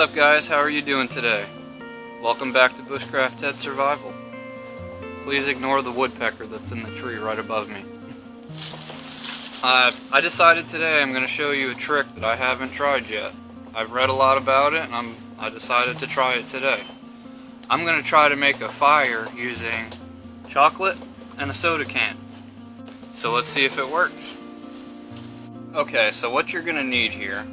up, guys? How are you doing today? Welcome back to Bushcraft Ted Survival. Please ignore the woodpecker that's in the tree right above me. I decided today I'm going to show you a trick that I haven't tried yet. I've read a lot about it and I decided to try it today. I'm going to try to make a fire using chocolate and a soda can. So let's see if it works. Okay, so what you're going to need here,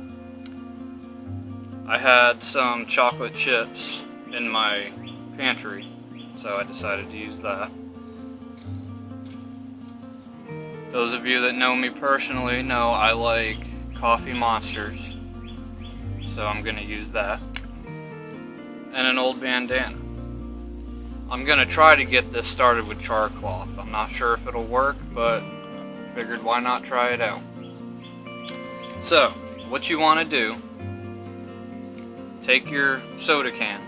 I had some chocolate chips in my pantry, so I decided to use that. Those of you that know me personally know I like coffee monsters, so I'm going to use that. And an old bandana. I'm going to try to get this started with char cloth. I'm not sure if it'll work, but figured why not try it out. So, what you want to do, take your soda can,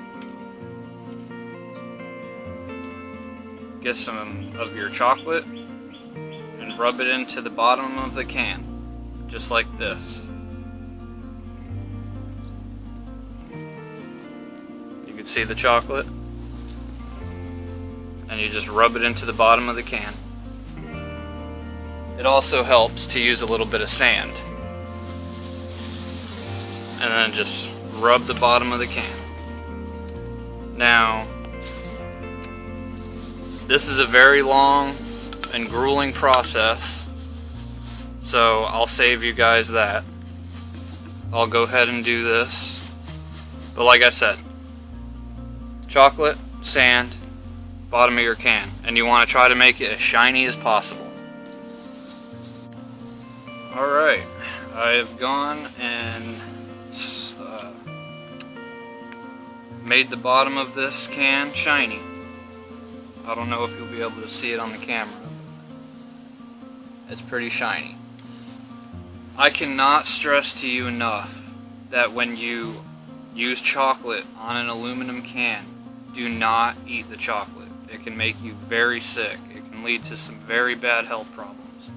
get some of your chocolate, and rub it into the bottom of the can, just like this. You can see the chocolate, and you just rub it into the bottom of the can. It also helps to use a little bit of sand, and then just rub the bottom of the can. Now, this is a very long and grueling process, so I'll save you guys that. I'll go ahead and do this. But like I said, chocolate, sand, bottom of your can, and you want to try to make it as shiny as possible. Alright, I have gone and made the bottom of this can shiny. I don't know if you'll be able to see it on the camera. It's pretty shiny. I cannot stress to you enough that when you use chocolate on an aluminum can, do not eat the chocolate. It can make you very sick. It can lead to some very bad health problems.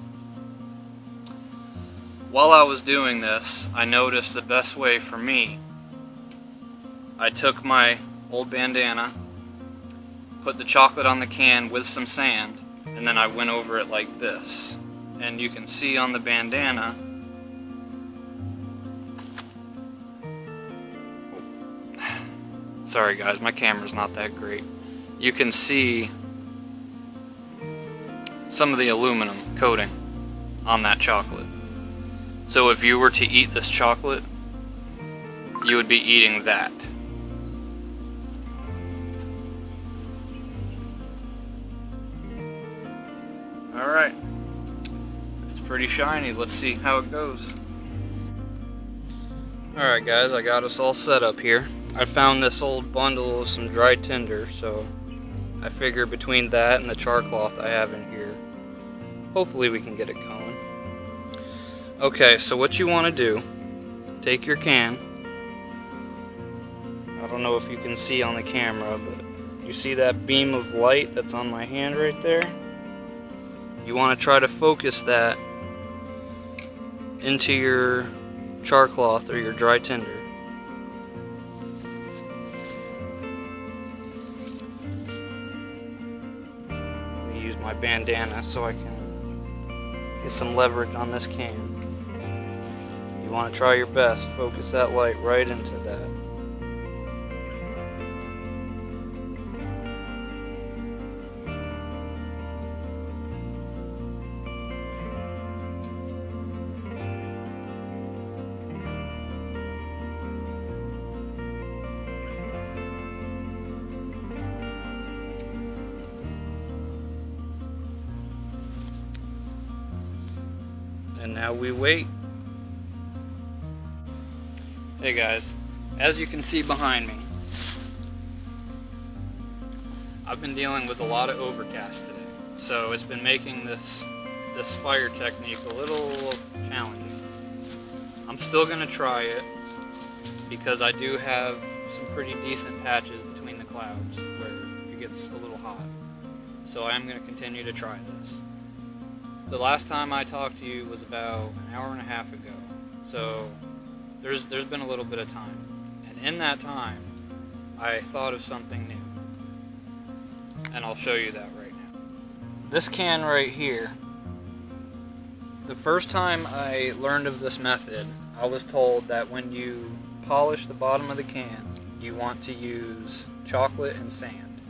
While I was doing this, I noticed the best way for me, I took my old bandana, put the chocolate on the can with some sand, and then I went over it like this. And you can see on the bandana, sorry guys, my camera's not that great. You can see some of the aluminum coating on that chocolate. So if you were to eat this chocolate, you would be eating that. Alright, it's pretty shiny. Let's see how it goes. Alright guys, I got us all set up here. I found this old bundle of some dry tinder, so I figure between that and the char cloth I have in here, hopefully we can get it going. Okay, so what you want to do, take your can. I don't know if you can see on the camera, but you see that beam of light that's on my hand right there? You want to try to focus that into your char cloth or your dry tinder. Let me use my bandana so I can get some leverage on this can. You want to try your best, focus that light right into that. And now we wait. Hey guys, as you can see behind me, I've been dealing with a lot of overcast today, so it's been making this fire technique a little challenging. I'm still gonna try it because I do have some pretty decent patches between the clouds where it gets a little hot. So I am gonna continue to try this. The last time I talked to you was about an hour and a half ago, so there's been a little bit of time. And in that time, I thought of something new. And I'll show you that right now. This can right here, the first time I learned of this method, I was told that when you polish the bottom of the can, you want to use chocolate and sand.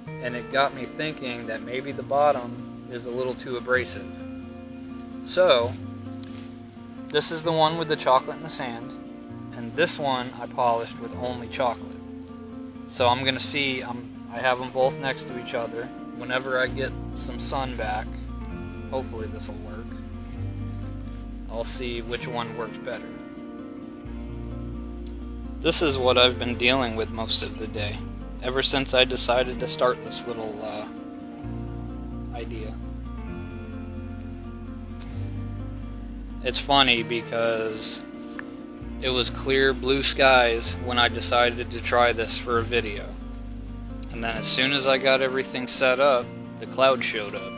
And it got me thinking that maybe the bottom is a little too abrasive. So, this is the one with the chocolate and the sand, and this one I polished with only chocolate. So I'm going to see, I have them both next to each other. Whenever I get some sun back, hopefully this will work, I'll see which one works better. This is what I've been dealing with most of the day, ever since I decided to start this little idea. It's funny because it was clear blue skies when I decided to try this for a video. And then as soon as I got everything set up, the clouds showed up.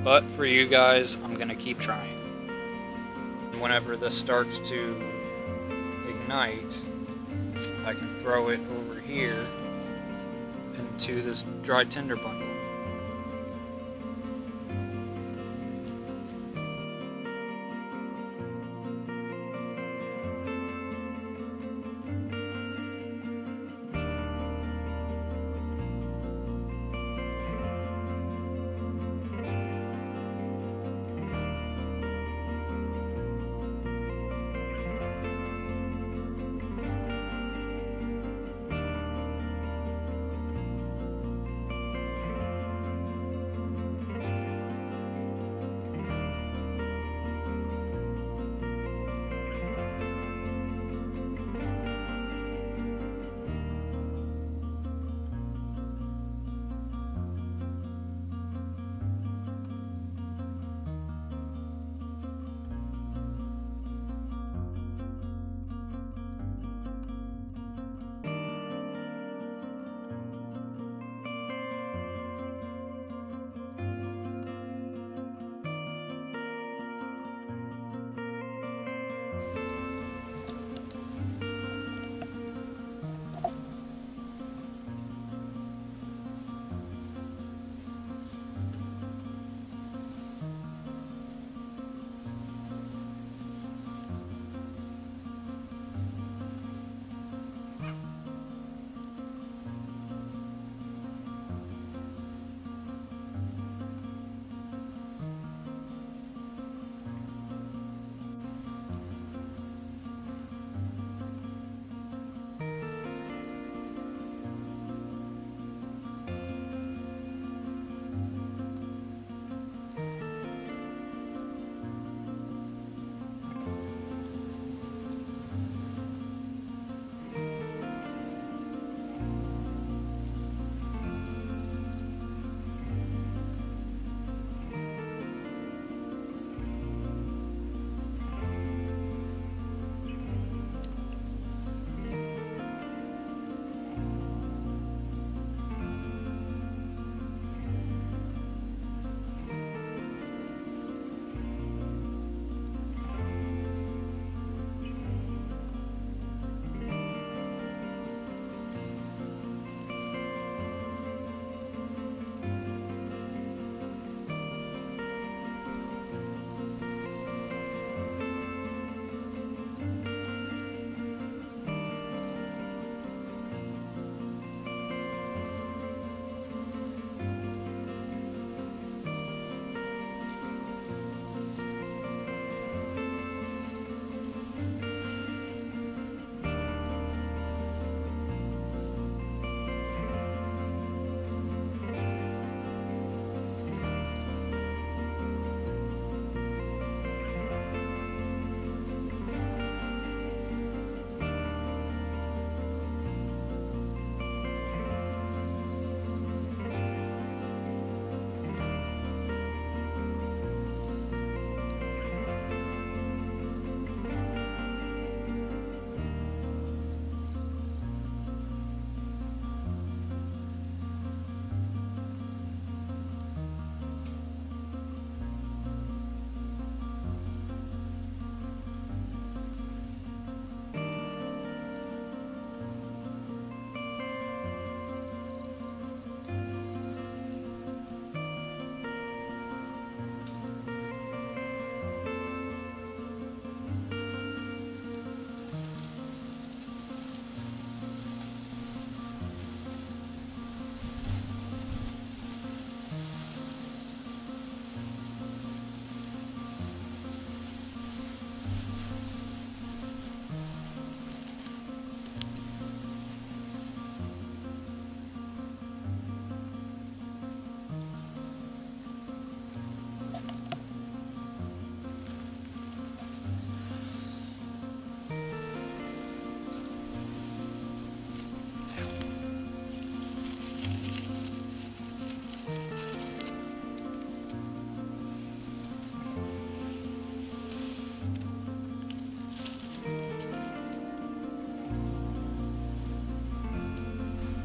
But for you guys, I'm going to keep trying. Whenever this starts to ignite, I can throw it over here into this dry tinder bundle.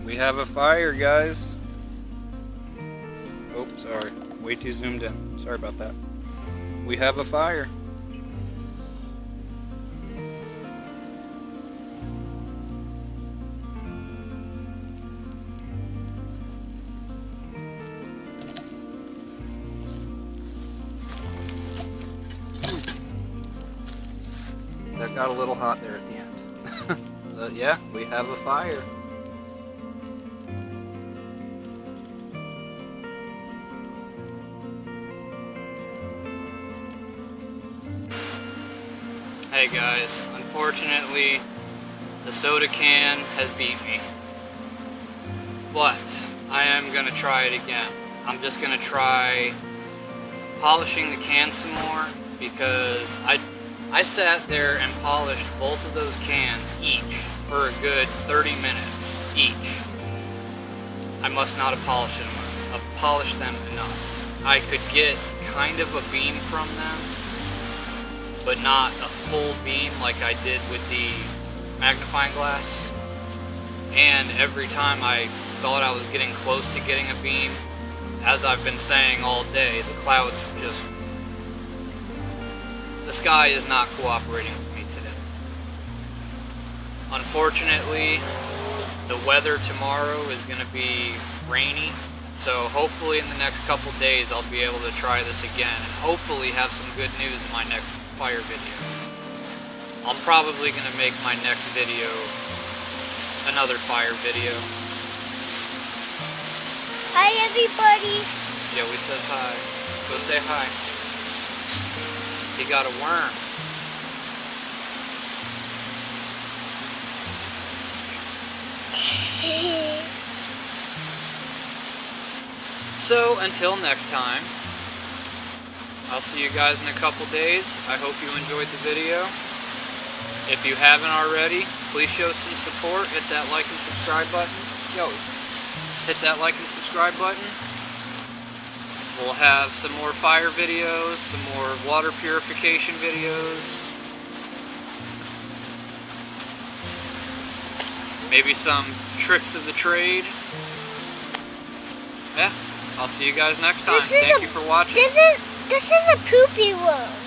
We have a fire, guys. Oh, sorry. Way too zoomed in. Sorry about that. We have a fire. That got a little hot there at the end. But yeah, we have a fire. Hey guys, unfortunately, the soda can has beat me. But I am gonna try it again. I'm just gonna try polishing the can some more, because I sat there and polished both of those cans each for a good 30 minutes each. I must not have polished them enough. I could get kind of a beam from them, but not a full beam like I did with the magnifying glass. And every time I thought I was getting close to getting a beam, as I've been saying all day, the clouds were just... the sky is not cooperating with me today. Unfortunately, the weather tomorrow is going to be rainy, so hopefully in the next couple days I'll be able to try this again and hopefully have some good news in my next fire video. I'm probably going to make my next video another fire video. Hi everybody. Joey says hi. Go say hi. He got a worm. So until next time, I'll see you guys in a couple days. I hope you enjoyed the video. If you haven't already, please show some support. Hit that like and subscribe button. Hit that like and subscribe button. We'll have some more fire videos, some more water purification videos. Maybe some tricks of the trade. Yeah, I'll see you guys next time. Thank you for watching. This is a poopy one.